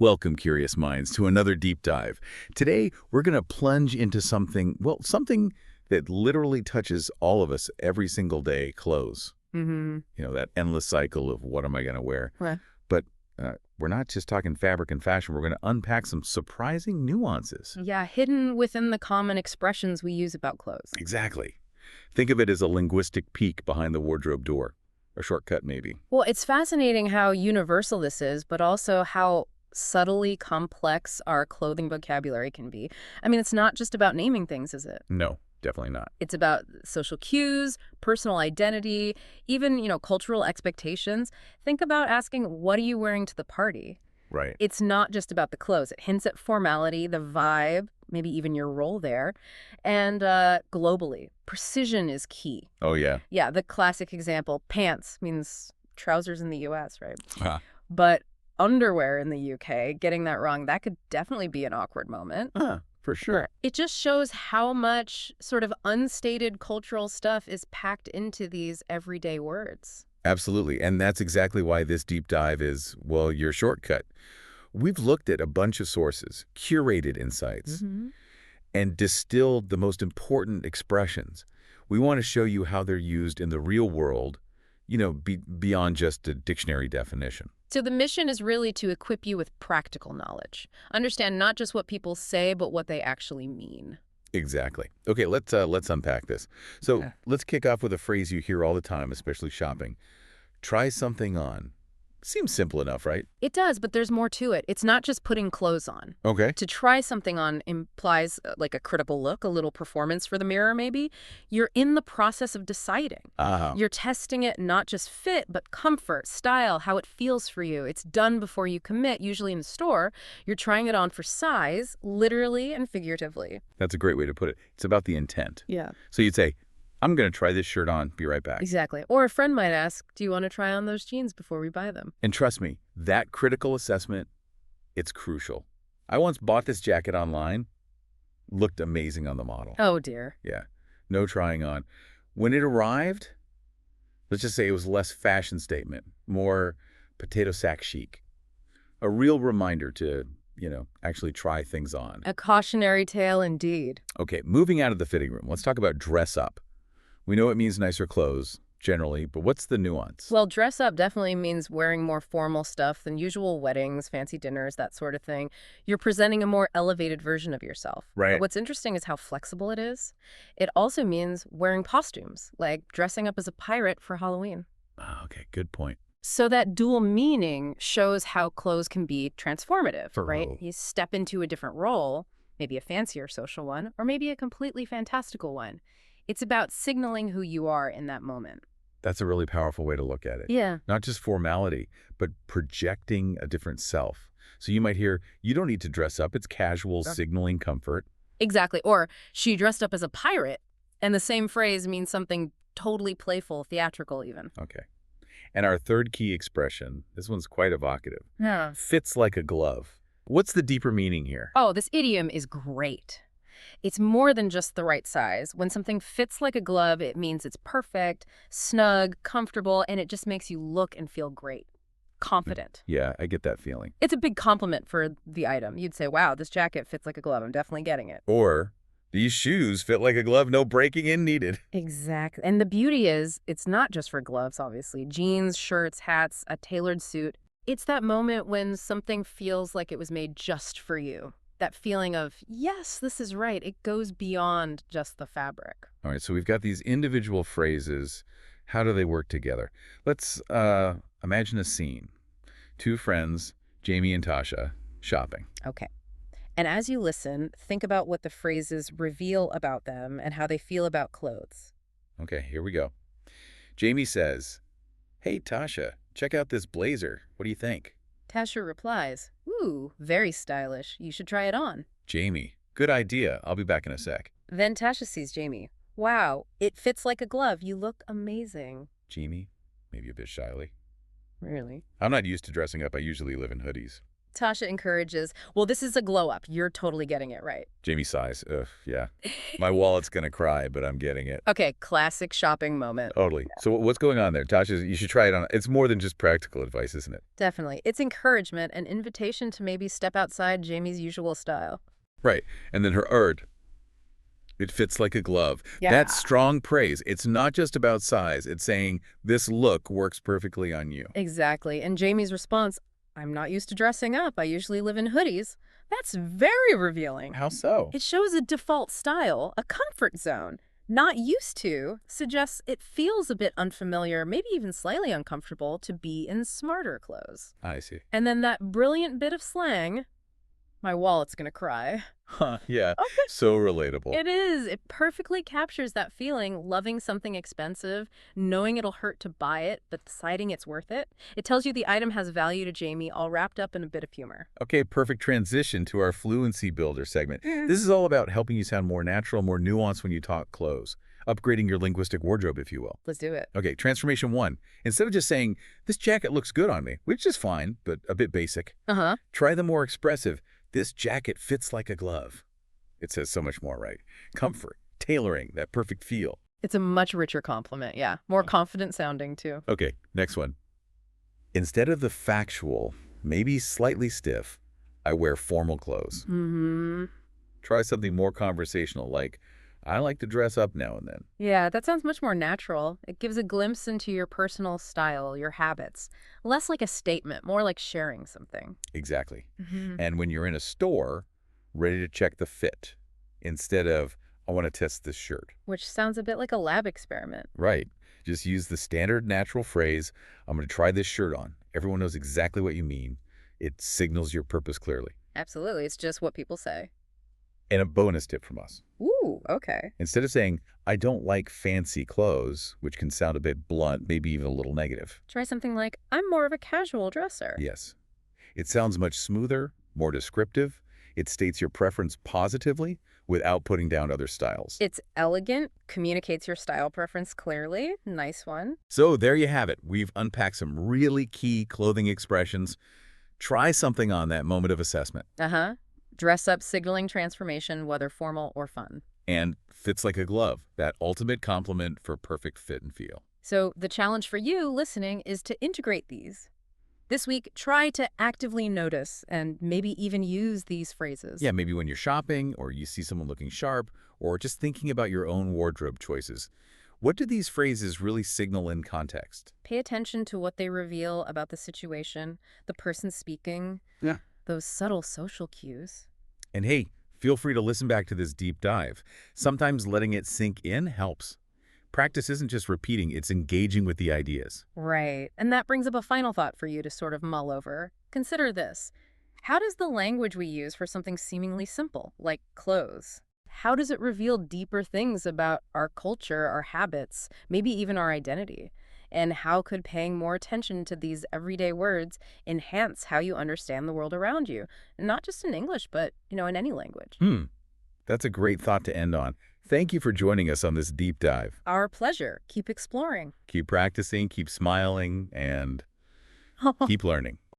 Welcome, curious minds, to another deep dive. Today, we're going to plunge into something, well, something that literally touches all of us every single day, clothes. Mm-hmm. You know, that endless cycle of what am I going to wear? Right. But we're not just talking fabric and fashion. We're going to unpack some surprising nuances. Yeah, hidden within the common expressions we use about clothes. Exactly. Think of it as a linguistic peek behind the wardrobe door. A shortcut, maybe. Well, it's fascinating how universal this is, but also how subtly complex our clothing vocabulary can be. I mean, it's not just about naming things, is it? No, definitely not. It's about social cues, personal identity, even, cultural expectations. Think about asking, what are you wearing to the party? Right. It's not just about the clothes. It hints at formality, the vibe, maybe even your role there. And globally, precision is key. Oh, yeah. Yeah, the classic example, pants means trousers in the US, right? Ah. But underwear in the UK, getting that wrong, that could definitely be an awkward moment. For sure. It just shows how much sort of unstated cultural stuff is packed into these everyday words. Absolutely. And that's exactly why this deep dive is, well, your shortcut. We've looked at a bunch of sources, curated insights, and distilled the most important expressions. We want to show you how they're used in the real world, beyond just a dictionary definition. So the mission is really to equip you with practical knowledge. Understand not just what people say, but what they actually mean. Exactly. Okay, let's unpack this. So Yeah. let's kick off with a phrase you hear all the time, especially shopping. Try something on. Seems simple enough, right? It does, but there's more to it. It's not just putting clothes on. Okay. To try something on implies like a critical look, a little performance for the mirror maybe. You're in the process of deciding. Ah, You're testing it not just fit, but comfort, style, how it feels for you. It's done before you commit, usually in the store. You're trying it on for size, literally and figuratively. that's a great way to put it. It's about the intent. Yeah. So you'd say, I'm going to try this shirt on, be right back. Exactly. Or a friend might ask, do you want to try on those jeans before we buy them? And trust me, that critical assessment, it's crucial. I once bought this jacket online, looked amazing on the model. Oh, dear. Yeah, no trying on. When it arrived, let's just say it was less fashion statement, more potato sack chic. A real reminder to, actually try things on. A cautionary tale indeed. Okay, moving out of the fitting room, let's talk about dress up. We know it means nicer clothes, generally, but what's the nuance? Well, dress up definitely means wearing more formal stuff than usual weddings, fancy dinners, that sort of thing. You're presenting a more elevated version of yourself. Right. But what's interesting is how flexible it is. It also means wearing costumes, like dressing up as a pirate for Halloween. Okay, good point. So that dual meaning shows how clothes can be transformative, right? True. You step into a different role, maybe a fancier social one, or maybe a completely fantastical one. It's about signaling who you are in that moment. That's a really powerful way to look at it. Yeah. Not just formality, but projecting a different self. So you might hear, you don't need to dress up. It's casual, signaling comfort. Exactly. Or she dressed up as a pirate, and the same phrase means something totally playful, theatrical even. Okay. And our third key expression, this one's quite evocative, Yeah. fits like a glove. What's the deeper meaning here? Oh, this idiom is great. It's more than just the right size. When something fits like a glove, it means it's perfect, snug, comfortable, and it just makes you look and feel great. Confident. Yeah, I get that feeling. It's a big compliment for the item. You'd say, wow, this jacket fits like a glove. I'm definitely getting it. Or, these shoes fit like a glove, no breaking in needed. Exactly. And the beauty is, it's not just for gloves, obviously. Jeans, shirts, hats, a tailored suit. It's that moment when something feels like it was made just for you. That feeling of, yes, this is right. It goes beyond just the fabric. All right, so we've got these individual phrases. How do they work together? Let's imagine a scene. Two friends, Jamie and Tasha, shopping. Okay. And as you listen, think about what the phrases reveal about them and how they feel about clothes. Okay, here we go. Jamie says, hey, Tasha, check out this blazer. What do you think? Tasha replies, ooh, very stylish. You should try it on. Jamie, good idea. I'll be back in a sec. Then Tasha sees Jamie. Wow, it fits like a glove. You look amazing. Jamie, maybe a bit shyly. Really? I'm not used to dressing up. I usually live in hoodies. Tasha encourages, well, this is a glow up. You're totally getting it right. Jamie sighs. Ugh, yeah. My wallet's going to cry, but I'm getting it. Okay, classic shopping moment. Totally. So what's going on there? Tasha, you should try it on. It's more than just practical advice, isn't it? Definitely. It's encouragement, an invitation to maybe step outside Jamie's usual style. Right. And then her erd. It fits like a glove. Yeah. That's strong praise. It's not just about size. It's saying this look works perfectly on you. Exactly. And Jamie's response, I'm not used to dressing up. I usually live in hoodies. That's very revealing. How so? It shows a default style, a comfort zone. Not used to suggests it feels a bit unfamiliar, maybe even slightly uncomfortable to be in smarter clothes. I see. And then that brilliant bit of slang, my wallet's gonna cry. Huh, yeah. Okay. So relatable. It is. It perfectly captures that feeling, loving something expensive, knowing it'll hurt to buy it, but deciding it's worth it. It tells you the item has value to Jamie, all wrapped up in a bit of humor. Okay, perfect transition to our Fluency Builder segment. This is all about helping you sound more natural, more nuanced when you talk clothes. Upgrading your linguistic wardrobe, if you will. Let's do it. Okay, transformation 1. Instead of just saying, this jacket looks good on me, which is fine, but a bit basic, try the more expressive, this jacket fits like a glove. It says so much more, right? Comfort, tailoring, that perfect feel. It's a much richer compliment, yeah. More confident sounding, too. Okay, next one. Instead of the factual, maybe slightly stiff, I wear formal clothes. Try something more conversational, like, I like to dress up now and then. Yeah, that sounds much more natural. It gives a glimpse into your personal style, your habits. Less like a statement, more like sharing something. Exactly. And when you're in a store, ready to check the fit, instead of, I want to test this shirt. Which sounds a bit like a lab experiment. Right. Just use the standard natural phrase, I'm going to try this shirt on. Everyone knows exactly what you mean. It signals your purpose clearly. Absolutely. It's just what people say. And a bonus tip from us. Ooh, okay. Instead of saying, I don't like fancy clothes, which can sound a bit blunt, maybe even a little negative. Try something like, I'm more of a casual dresser. Yes. It sounds much smoother, more descriptive. It states your preference positively without putting down other styles. It's elegant, communicates your style preference clearly. Nice one. So there you have it. We've unpacked some really key clothing expressions. Try something on that moment of assessment. Dress up signaling transformation, whether formal or fun. And fits like a glove, that ultimate complement for perfect fit and feel. So the challenge for you listening is to integrate these. This week, try to actively notice and maybe even use these phrases. Yeah, maybe when you're shopping or you see someone looking sharp or just thinking about your own wardrobe choices. What do these phrases really signal in context? Pay attention to what they reveal about the situation, the person speaking. Yeah. Those subtle social cues. And hey, feel free to listen back to this deep dive. Sometimes letting it sink in helps. Practice isn't just repeating, it's engaging with the ideas. Right. And that brings up a final thought for you to sort of mull over. Consider this. How does the language we use for something seemingly simple, like clothes, how does it reveal deeper things about our culture, our habits, maybe even our identity? And how could paying more attention to these everyday words enhance how you understand the world around you? Not just in English, but, in any language. That's a great thought to end on. Thank you for joining us on this deep dive. Our pleasure. Keep exploring. Keep practicing, keep smiling, and keep learning.